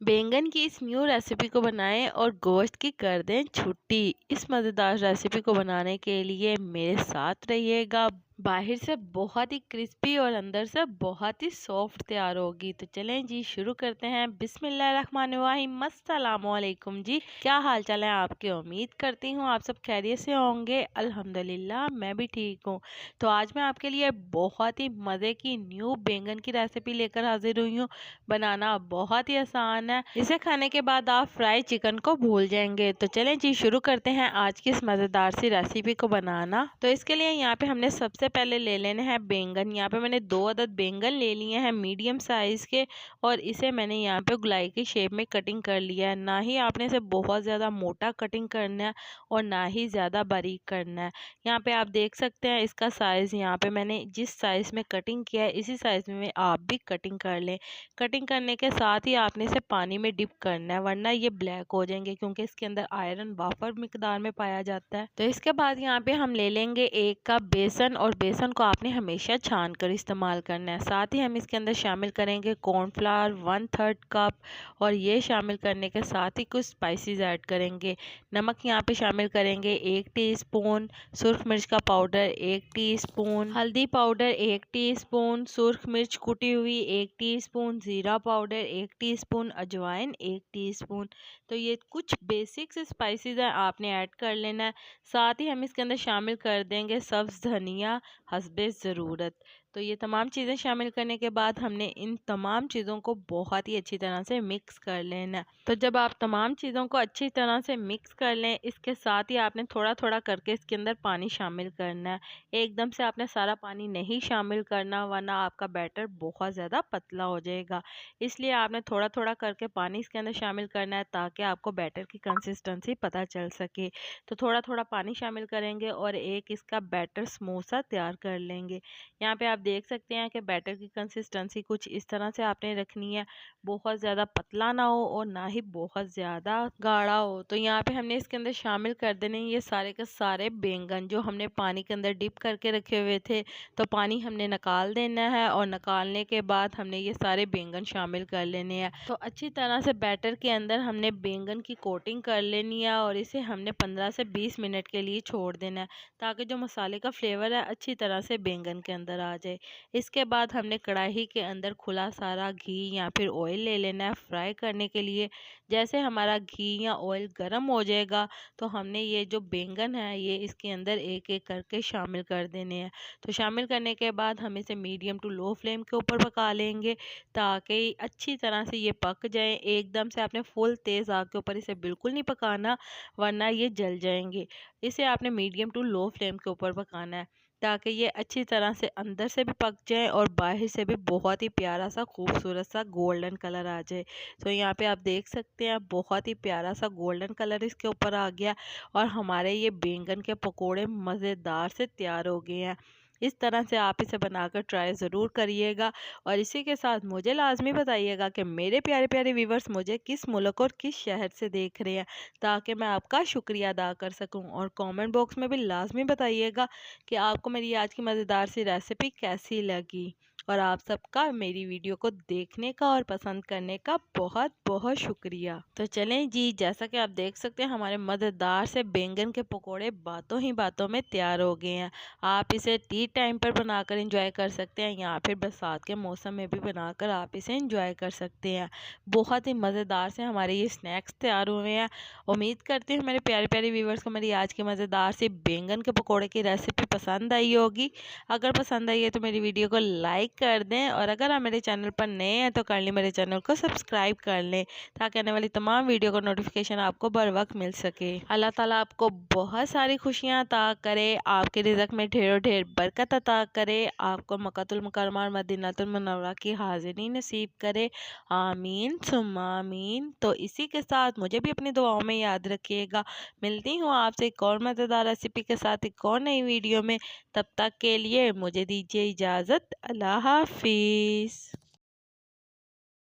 बैंगन की इस न्यू रेसिपी को बनाएं और गोश्त की कर दें छुट्टी। इस मज़ेदार रेसिपी को बनाने के लिए मेरे साथ रहिएगा। बाहर से बहुत ही क्रिस्पी और अंदर से बहुत ही सॉफ्ट तैयार होगी। तो चलें जी शुरू करते हैं। बिस्मिल्लाहिर्रहमानिर्रहीम। अस्सलामुअलैकुम जी, क्या हाल चाल है आपके? उम्मीद करती हूँ आप सब खैरियत से होंगे। अल्हम्दुलिल्लाह मैं भी ठीक हूँ। तो आज मैं आपके लिए बहुत ही मज़े की न्यू बैंगन की रेसिपी लेकर हाजिर हुई हूँ। बनाना बहुत ही आसान है। इसे खाने के बाद आप फ्राई चिकन को भूल जाएंगे। तो चलें जी शुरू करते हैं आज की इस मज़ेदार सी रेसिपी को बनाना। तो इसके लिए यहाँ पे हमने सबसे पहले ले लेने हैं बैंगन। यहाँ पे मैंने 2 अदद बैंगन ले लिए हैं मीडियम साइज़ के, और इसे मैंने यहाँ पे गोलाई की शेप में कटिंग कर लिया है। ना ही आपने इसे बहुत ज़्यादा मोटा कटिंग करना है और ना ही ज़्यादा बारीक करना है। यहाँ पे आप देख सकते हैं इसका साइज़, यहाँ पे मैंने जिस साइज़ में कटिंग किया है इसी साइज़ में आप भी कटिंग कर लें। कटिंग करने के साथ ही आपने इसे पानी में डिप करना है, वरना ये ब्लैक हो जाएंगे क्योंकि इसके अंदर आयरन वाफर मिकदार में पाया जाता है। तो इसके बाद यहाँ पे हम ले लेंगे 1 कप बेसन, और बेसन को आपने हमेशा छान कर इस्तेमाल करना है। साथ ही हम इसके अंदर शामिल करेंगे कॉर्नफ्लावर 1/3 कप, और ये शामिल करने के साथ ही कुछ स्पाइसेस ऐड करेंगे। नमक यहाँ पे शामिल करेंगे 1 टीस्पून, सुर्ख मिर्च का पाउडर 1 टीस्पून, हल्दी पाउडर 1 टीस्पून, सुर्ख मिर्च कुटी हुई 1 टीस्पून, जीरा पाउडर 1 टीस्पून, अजवाइन 1 टीस्पून। तो ये कुछ बेसिक्स स्पाइसेस हैं, आपने ऐड कर लेना है। साथ ही हम इसके अंदर शामिल कर देंगे सब्ज़ धनिया हस्बे ज़रूरत। तो ये तमाम चीज़ें शामिल करने के बाद हमने इन तमाम चीज़ों को बहुत ही अच्छी तरह से मिक्स कर लेना है। तो जब आप तमाम चीज़ों को अच्छी तरह से मिक्स कर लें, इसके साथ ही आपने थोड़ा थोड़ा करके इसके अंदर पानी शामिल करना है। एकदम से आपने सारा पानी नहीं शामिल करना, वरना आपका बैटर बहुत ज़्यादा पतला हो जाएगा। इसलिए आपने थोड़ा थोड़ा करके पानी इसके अंदर शामिल करना है ताकि आपको बैटर की कंसिस्टेंसी पता चल सके। तो थोड़ा थोड़ा पानी शामिल करेंगे और एक इसका बैटर स्मूथ सा तैयार कर लेंगे। यहाँ पे आप देख सकते हैं कि बैटर की कंसिस्टेंसी कुछ इस तरह से आपने रखनी है, बहुत ज़्यादा पतला ना हो और ना ही बहुत ज़्यादा गाढ़ा हो। तो यहाँ पे हमने इसके अंदर शामिल कर देने ये सारे के सारे बैंगन जो हमने पानी के अंदर डिप करके रखे हुए थे। तो पानी हमने निकाल देना है, और निकालने के बाद हमने ये सारे बैंगन शामिल कर लेने हैं। तो अच्छी तरह से बैटर के अंदर हमने बैंगन की कोटिंग कर लेनी है, और इसे हमने 15 से 20 मिनट के लिए छोड़ देना है ताकि जो मसाले का फ्लेवर है अच्छी तरह से बैंगन के अंदर आ जाए। इसके बाद हमने कढ़ाई के अंदर खुला सारा घी या फिर ऑयल ले लेना है फ्राई करने के लिए। जैसे हमारा घी या ऑयल गर्म हो जाएगा तो हमने ये जो बैंगन है ये इसके अंदर एक एक करके शामिल कर देने हैं। तो शामिल करने के बाद हम इसे मीडियम टू लो फ्लेम के ऊपर पका लेंगे ताकि अच्छी तरह से ये पक जाए। एकदम से आपने फुल तेज़ आग के ऊपर इसे बिल्कुल नहीं पकाना, वरना ये जल जाएंगे। इसे आपने मीडियम टू लो फ्लेम के ऊपर पकाना है ताकि ये अच्छी तरह से अंदर से भी पक जाए और बाहर से भी बहुत ही प्यारा सा खूबसूरत सा गोल्डन कलर आ जाए। तो यहाँ पे आप देख सकते हैं बहुत ही प्यारा सा गोल्डन कलर इसके ऊपर आ गया, और हमारे ये बैंगन के पकोड़े मज़ेदार से तैयार हो गए हैं। इस तरह से आप इसे बनाकर ट्राई ज़रूर करिएगा, और इसी के साथ मुझे लाजमी बताइएगा कि मेरे प्यारे प्यारे व्यूवर्स मुझे किस मुल्क और किस शहर से देख रहे हैं, ताकि मैं आपका शुक्रिया अदा कर सकूं। और कमेंट बॉक्स में भी लाजमी बताइएगा कि आपको मेरी आज की मज़ेदार सी रेसिपी कैसी लगी। और आप सबका मेरी वीडियो को देखने का और पसंद करने का बहुत बहुत शुक्रिया। तो चलें जी, जैसा कि आप देख सकते हैं हमारे मज़ेदार से बैंगन के पकोड़े बातों ही बातों में तैयार हो गए हैं। आप इसे टी टाइम पर बनाकर इंजॉय कर सकते हैं, या फिर बरसात के मौसम में भी बनाकर आप इसे इंजॉय कर सकते हैं। बहुत ही मज़ेदार से हमारे ये स्नैक्स तैयार हुए हैं। उम्मीद करती हूँ मेरे प्यारे प्यारे व्यूवर्स को मेरी आज की मज़ेदार सी बैंगन के पकोड़े की रेसिपी पसंद आई होगी। अगर पसंद आई है तो मेरी वीडियो को लाइक कर दें, और अगर आप मेरे चैनल पर नए हैं तो कर लें मेरे चैनल को सब्सक्राइब कर लें ताकि आने वाली तमाम वीडियो का नोटिफिकेशन आपको बर वक्त मिल सके। अल्लाह ताला आपको बहुत सारी खुशियाँ अता करे, आपके रिज़्क में ढेरों ढेर बरकत अता करे, आपको मक्कातुल मुकर्रमा और मदीनातुल मुनव्वरा की हाज़िरी नसीब करे। आमीन सुम्मा आमीन। तो इसी के साथ मुझे भी अपनी दुआओं में याद रखिएगा। मिलती हूँ आपसे एक और मज़ेदार रेसिपी के साथ एक और नई वीडियो में। तब तक के लिए मुझे दीजिए इजाज़त। अल्लाह हाफिज़।